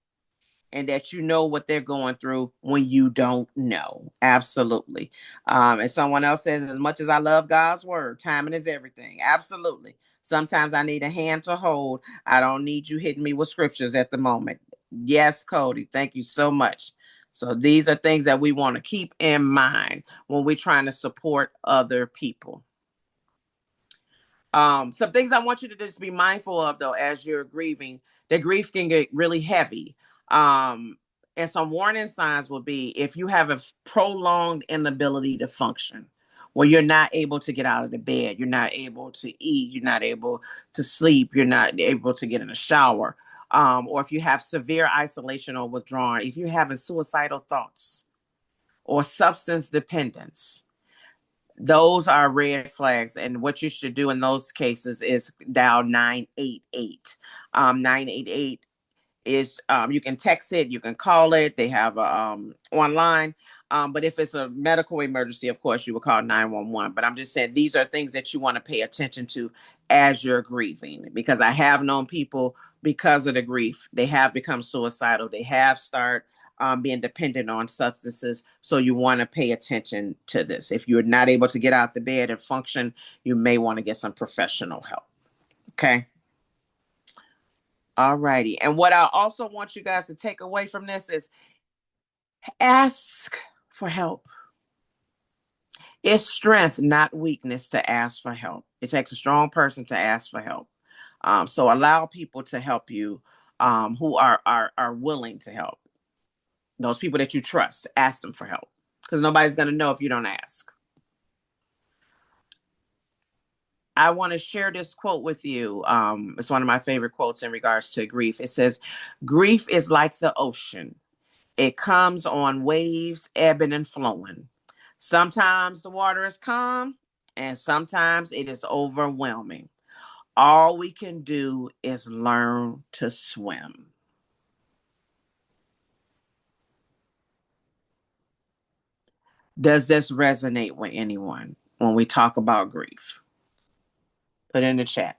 And that you know what they're going through when you don't know. Absolutely. And someone else says, as much as I love God's word, timing is everything. Absolutely. Sometimes I need a hand to hold. I don't need you hitting me with scriptures at the moment. Yes, Cody. Thank you so much. So these are things that we want to keep in mind when we're trying to support other people. Some things I want you to just be mindful of, though, as you're grieving. That grief can get really heavy. Um, and some warning signs will be if you have a prolonged inability to function, where you're not able to get out of the bed, you're not able to eat, you're not able to sleep, you're not able to get in a shower, or if you have severe isolation or withdrawal, if you're having suicidal thoughts or substance dependence, those are red flags. And what you should do in those cases is dial 988. 988 is, you can text it, you can call it. They have online. But if it's a medical emergency, of course, you will call 911. But I'm just saying, these are things that you want to pay attention to as you're grieving, because I have known people, because of the grief, they have become suicidal. They have started being dependent on substances. So you want to pay attention to this. If you're not able to get out the bed and function, you may want to get some professional help. Okay. All righty. And what I also want you guys to take away from this is ask for help. It's strength, not weakness, to ask for help. It takes a strong person to ask for help. So allow people to help you, who are willing to help. Those people that you trust, ask them for help, because nobody's going to know if you don't ask. I want to share this quote with you. It's one of my favorite quotes in regards to grief. It says, grief is like the ocean. It comes on waves, ebbing and flowing. Sometimes the water is calm, and sometimes it is overwhelming. All we can do is learn to swim. Does this resonate with anyone? when we talk about grief? Put it in the chat.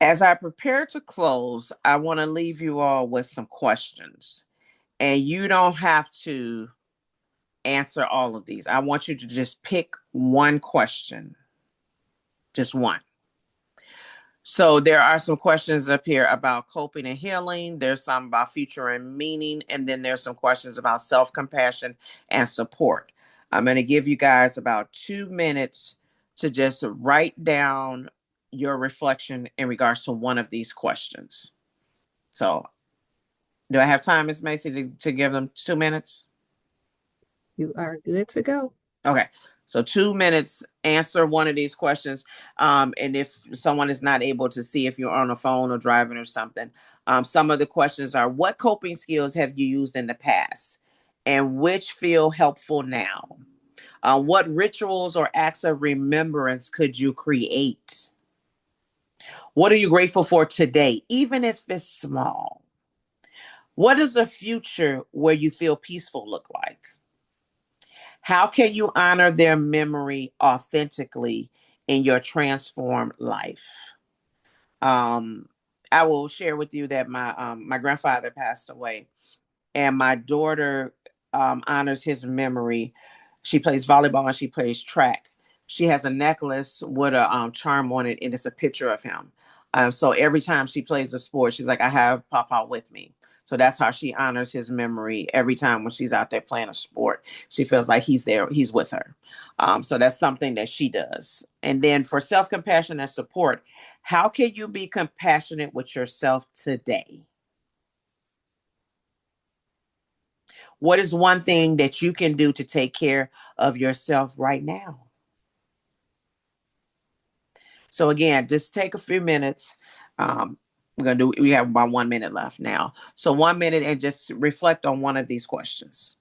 As I prepare to close, I want to leave you all with some questions. And you don't have to answer all of these. I want you to just pick one question, just one. So there are some questions up here about coping and healing. There's some about future and meaning. And then there's some questions about self-compassion and support. I'm going to give you guys about 2 minutes to just write down your reflection in regards to one of these questions. So do I have time, Miss Macy, to give them 2 minutes? You are good to go. Okay. So 2 minutes, answer one of these questions. And if someone is not able to see, if you're on a phone or driving or something, some of the questions are, what coping skills have you used in the past? And which feel helpful now? What rituals or acts of remembrance could you create? What are you grateful for today, even if it's small? What does a future where you feel peaceful look like? How can you honor their memory authentically in your transformed life? Um, I will share with you that my grandfather passed away, and my daughter honors his memory. She plays volleyball and she plays track. She has a necklace with a charm on it, and it's a picture of him. So every time she plays a sport, she's like, I have Papa with me. So that's how she honors his memory every time when she's out there playing a sport. She feels like he's there, he's with her. So that's something that she does. And then for self compassion and support, how can you be compassionate with yourself today? What is one thing that you can do to take care of yourself right now? So again, just take a few minutes. We have about 1 minute left now. So 1 minute and just reflect on one of these questions.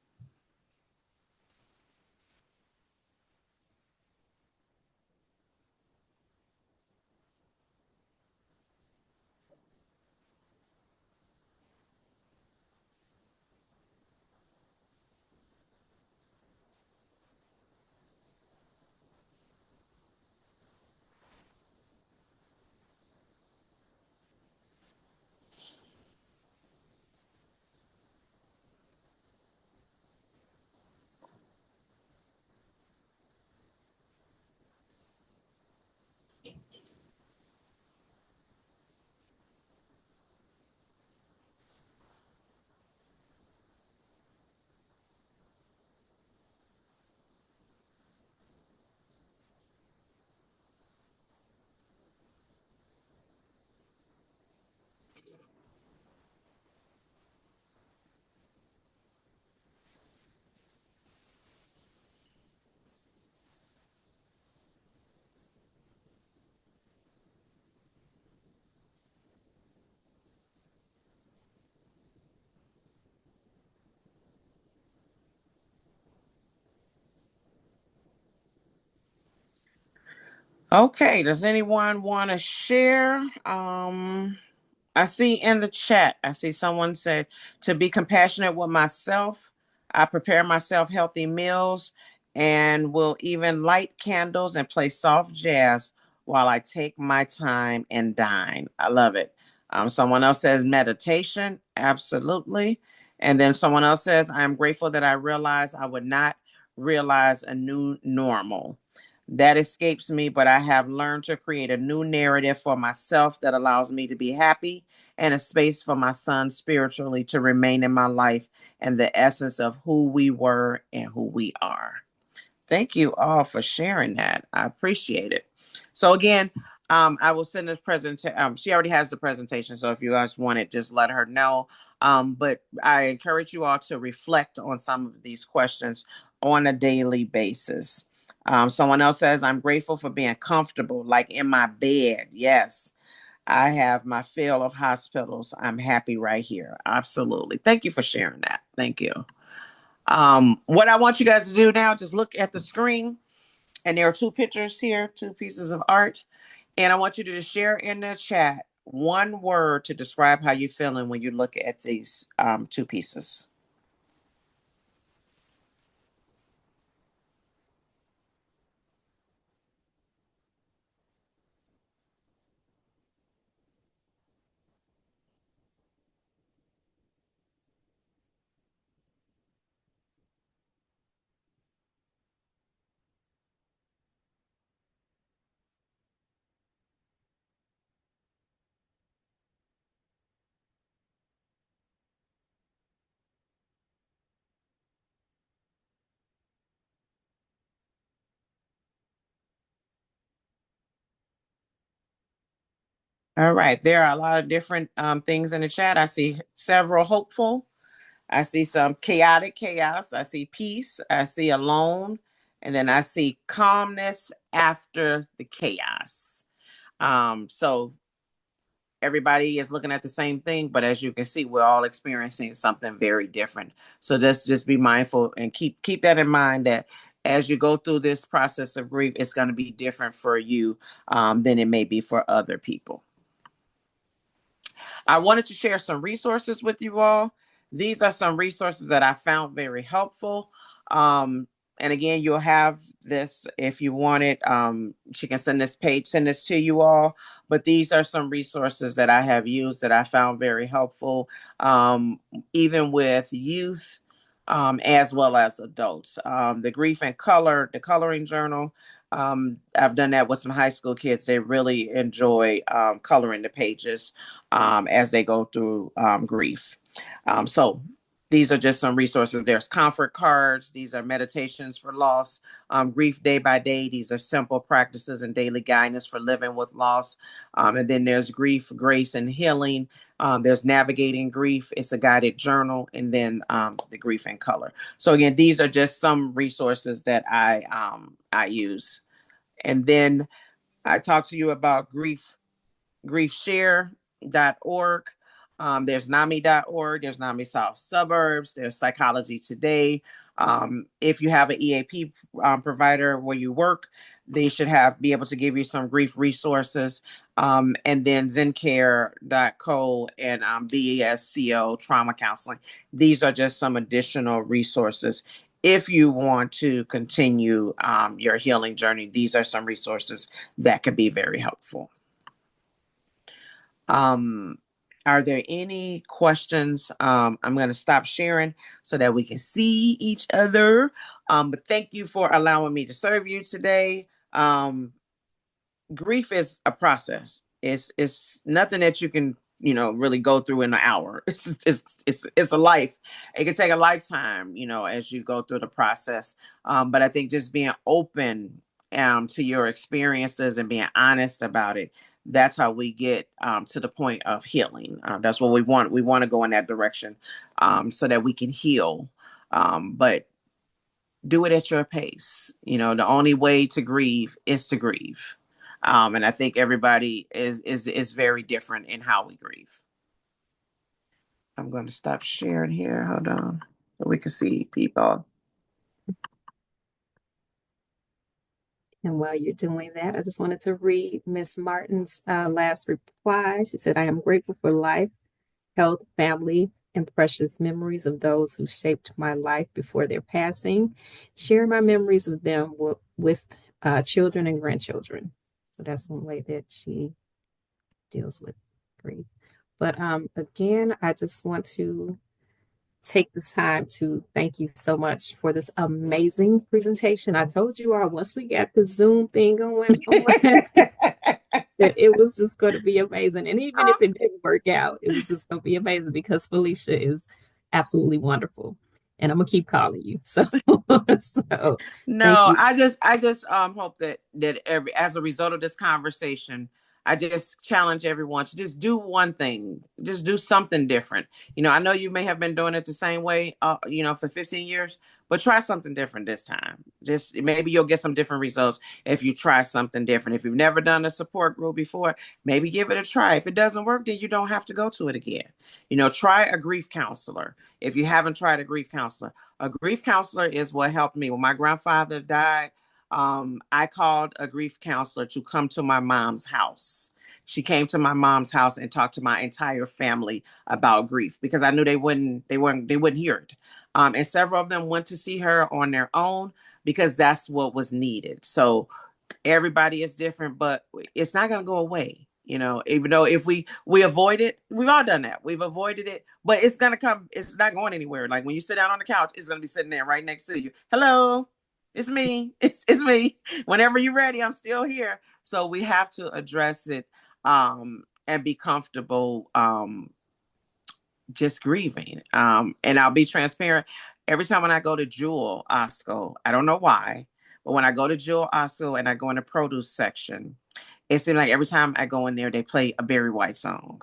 Okay, does anyone want to share? I see in the chat, I see someone said to be compassionate with myself. I prepare myself healthy meals and will even light candles and play soft jazz while I take my time and dine. I love it. Someone else says meditation. Absolutely. And then someone else says, I'm grateful that I realized I would not realize a new normal. That escapes me, but I have learned to create a new narrative for myself that allows me to be happy and a space for my son spiritually to remain in my life and the essence of who we were and who we are. Thank you all for sharing that. I appreciate it. So again, I will send this presentation. She already has the presentation, so if you guys want it, just let her know. But I encourage you all to reflect on some of these questions on a daily basis. Someone else says, I'm grateful for being comfortable, like in my bed. Yes, I have my fill of hospitals. I'm happy right here. Absolutely. Thank you for sharing that. Thank you. What I want you guys to do now, just look at the screen, and there are two pictures here, two pieces of art. And I want you to just share in the chat one word to describe how you're feeling when you look at these two pieces. All right. There are a lot of different things in the chat. I see several hopeful. I see some chaotic chaos. I see peace. I see alone. And then I see calmness after the chaos. So everybody is looking at the same thing, but as you can see, we're all experiencing something very different. So let's just be mindful and keep that in mind, that as you go through this process of grief, it's going to be different for you than it may be for other people. I wanted to share some resources with you all. These are some resources that I found very helpful. And again, you'll have this if you want it. She can send this to you all. But these are some resources that I have used that I found very helpful, even with youth as well as adults. The Grief and Color, the Coloring Journal. I've done that with some high school kids. They really enjoy coloring the pages as they go through grief. So these are just some resources. There's comfort cards. These are meditations for loss, grief day by day. These are simple practices and daily guidance for living with loss. And then there's grief, grace, and healing. There's navigating grief. It's a guided journal. And then the Grief and Color. So again, these are just some resources that I use. And then I talked to you about griefshare.org. There's NAMI.org. There's NAMI South Suburbs. There's Psychology Today. If you have an EAP provider where you work, they should be able to give you some grief resources. And then ZenCare.co and VSCO trauma counseling. These are just some additional resources. If you want to continue your healing journey, these are some resources that could be very helpful. Are there any questions? I'm going to stop sharing so that we can see each other. But thank you for allowing me to serve you today. Grief is a process. It's nothing that you can really go through in an hour. It's a life. It can take a lifetime, as you go through the process. But I think just being open to your experiences and being honest about it, that's how we get to the point of healing. That's what we want. We want to go in that direction so that we can heal. But do it at your pace. The only way to grieve is to grieve. And I think everybody is very different in how we grieve. I'm going to stop sharing here. Hold on, so we can see people. And while you're doing that, I just wanted to read Miss Martin's last reply. She said, "I am grateful for life, health, family, and precious memories of those who shaped my life before their passing. Share my memories of them with children and grandchildren." So that's one way that she deals with grief. But again, I just want to take this time to thank you so much for this amazing presentation. I told you all, once we got the Zoom thing going on, that it was just going to be amazing. And even if it didn't work out, it was just going to be amazing because Felicia is absolutely wonderful. And I'm gonna keep calling you. So, thank No, you. I just hope that as a result of this conversation, I just challenge everyone to just do one thing, just do something different. I know you may have been doing it the same way, for 15 years, but try something different this time. Just maybe you'll get some different results if you try something different. If you've never done a support group before, maybe give it a try. If it doesn't work, then you don't have to go to it again. Try a grief counselor. If you haven't tried a grief counselor, is what helped me when my grandfather died. I called a grief counselor to come to my mom's house. She came to my mom's house and talked to my entire family about grief because I knew they wouldn't hear it. And several of them went to see her on their own because that's what was needed. So everybody is different, but it's not going to go away. Even though if we avoid it, we've all done that. We've avoided it, but it's going to come. It's not going anywhere. Like when you sit down on the couch, it's going to be sitting there right next to you. Hello, it's me. It's me. Whenever you're ready, I'm still here. So we have to address it and be comfortable just grieving. And I'll be transparent. Every time when I go to Jewel Osco, I don't know why, but when I go to Jewel Osco and I go in the produce section, it seemed like every time I go in there, they play a Barry White song.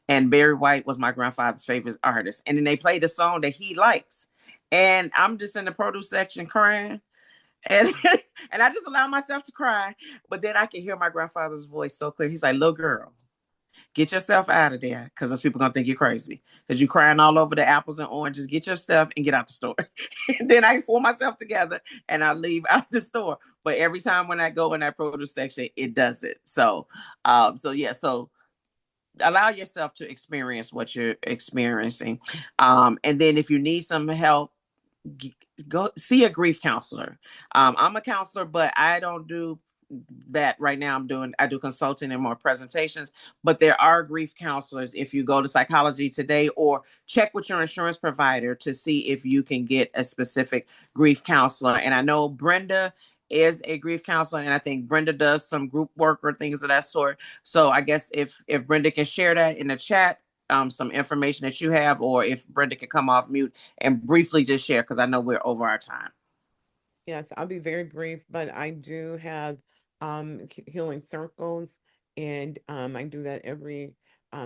And Barry White was my grandfather's favorite artist. And then they played the song that he likes. And I'm just in the produce section crying. And and I just allow myself to cry. But then I can hear my grandfather's voice so clear. He's like, little girl, get yourself out of there, because those people gonna think you're crazy. Because you're crying all over the apples and oranges. Get your stuff and get out the store. And then I pull myself together and I leave out the store. But every time when I go in that produce section, it does it. So allow yourself to experience what you're experiencing. And then if you need some help, go see a grief counselor. I'm a counselor, but I don't do that right now. I do consulting and more presentations, but there are grief counselors. If you go to Psychology Today, or check with your insurance provider to see if you can get a specific grief counselor. And I know Brenda is a grief counselor, and I think Brenda does some group work or things of that sort. So I guess if Brenda can share that in the chat, some information that you have, or if Brenda can come off mute and briefly just share, because I know we're over our time. Yes, I'll be very brief, but I do have healing circles, and I do that every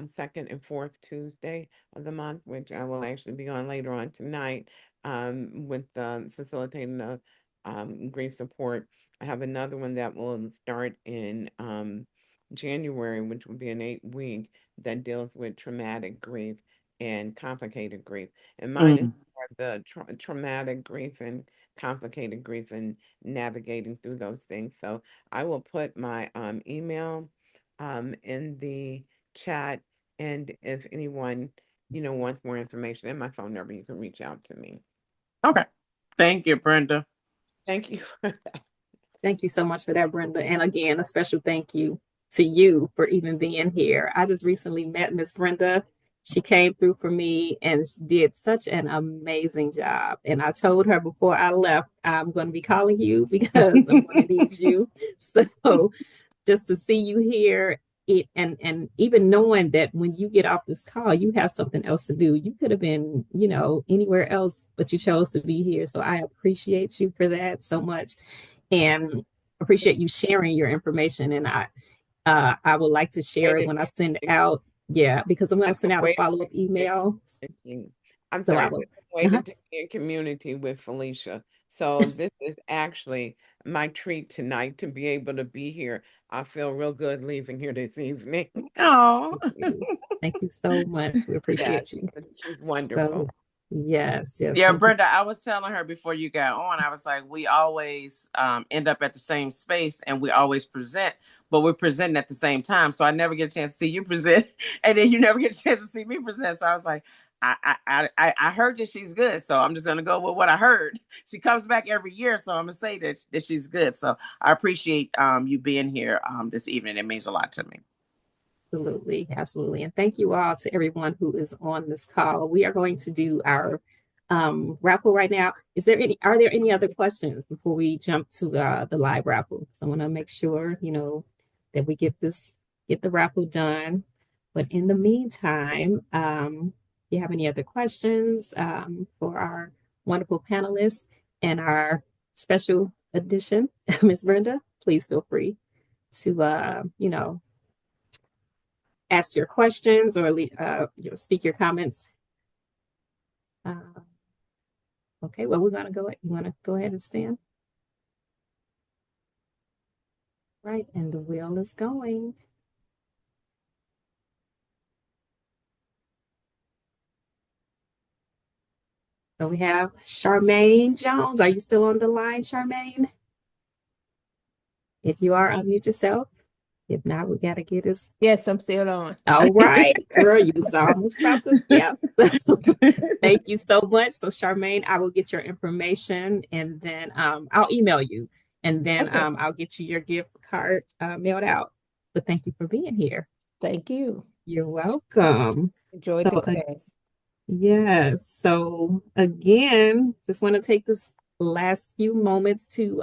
second and fourth Tuesday of the month, which I will actually be on later on tonight with facilitating the grief support. I have another one that will start in January, which will be an 8 week that deals with traumatic grief and complicated grief. And mine is Mm. for the traumatic grief and complicated grief and navigating through those things. So I will put my email in the chat, and if anyone wants more information, and my phone number, you can reach out to me. Okay. Thank you, Brenda. Thank you. Thank you so much for that, Brenda. And again, a special thank you to you for even being here. I just recently met Miss Brenda. She came through for me and did such an amazing job. And I told her before I left, I'm going to be calling you because I'm going to need you. So just to see you here, and even knowing that when you get off this call, you have something else to do. You could have been, anywhere else, but you chose to be here. So I appreciate you for that so much, and appreciate you sharing your information. And I would like to share it Waited when I send out. Yeah, because I'm going to I've been send out a waiting follow-up to email. get you. I'm So sorry, I I've will. been waiting to be in community with Felicia. So this is actually my treat tonight to be able to be here. I feel real good leaving here this evening. Oh. Thank you so much. We Yes, appreciate you. she's wonderful. So yes, Yeah, thank you. Brenda, I was telling her before you got on, I was like, we always end up at the same space and we always present, but we're presenting at the same time. So I never get a chance to see you present, and then you never get a chance to see me present. So I was like, I heard that she's good. So I'm just going to go with what I heard. She comes back every year. So I'm going to say that she's good. So I appreciate you being here this evening. It means a lot to me. Absolutely, absolutely. And thank you all to everyone who is on this call. We are going to do our raffle right now. Are there any other questions before we jump to the live raffle? So I want to make sure, that we get the raffle done. But in the meantime, if you have any other questions for our wonderful panelists and our special edition, Miss Brenda, please feel free to, ask your questions or speak your comments. Okay, well, we're gonna go. You want to go ahead and spin? Right, and the wheel is going. So we have Charmaine Jones. Are you still on the line, Charmaine? If you are, unmute yourself. If not, we gotta get this. Yes, I'm still on. All right, girl, you was almost about to. Yeah. Thank you so much. So, Charmaine, I will get your information, and then I'll email you, and then Okay. I'll get you your gift card mailed out. But thank you for being here. Thank you. You're welcome. Enjoyed the So, class. yes. So, again, just want to take this last few moments to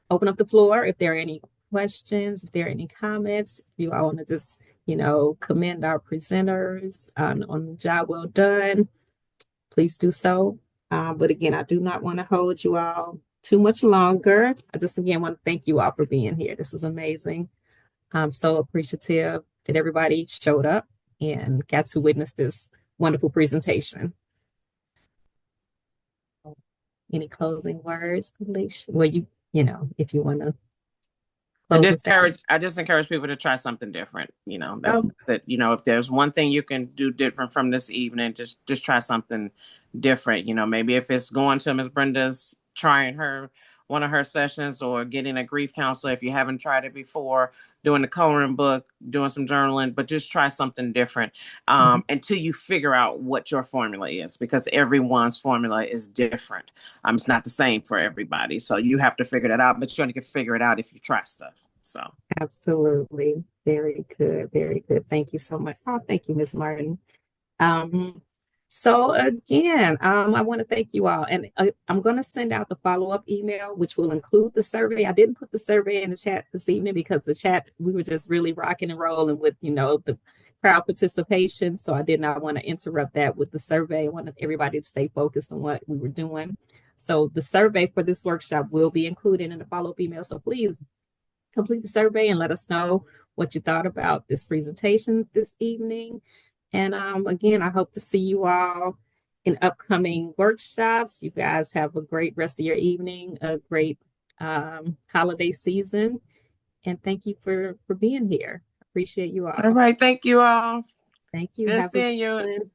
open up the floor. If there are any questions, if there are any comments, if you all want to just, commend our presenters on the job well done, please do so. But again, I do not want to hold you all too much longer. I just again want to thank you all for being here. This was amazing. I'm so appreciative that everybody showed up and got to witness this wonderful presentation. Any closing words, Felicia? Well, if you want to close us out. I just encourage people to try something different. That's Oh, that, if there's one thing you can do different from this evening, just try something different. Maybe if it's going to Miss Brenda's, trying one of her sessions, or getting a grief counselor if you haven't tried it before, doing the coloring book, doing some journaling, but just try something different until you figure out what your formula is, because everyone's formula is different. It's not the same for everybody. So you have to figure that out, but you only can figure it out if you try stuff. So absolutely. Very good. Very good. Thank you so much. Oh, thank you, Miss Martin. Um, so again, I want to thank you all, and I'm going to send out the follow-up email, which will include the survey. I didn't put the survey in the chat this evening because the chat, we were just really rocking and rolling with, the crowd participation. So I did not want to interrupt that with the survey. I wanted everybody to stay focused on what we were doing. So the survey for this workshop will be included in the follow-up email. So please complete the survey and let us know what you thought about this presentation this evening. And again, I hope to see you all in upcoming workshops. You guys have a great rest of your evening, a great holiday season. And thank you for being here. Appreciate you all all. right, thank you all. Thank you. Good Have a seeing you. good one.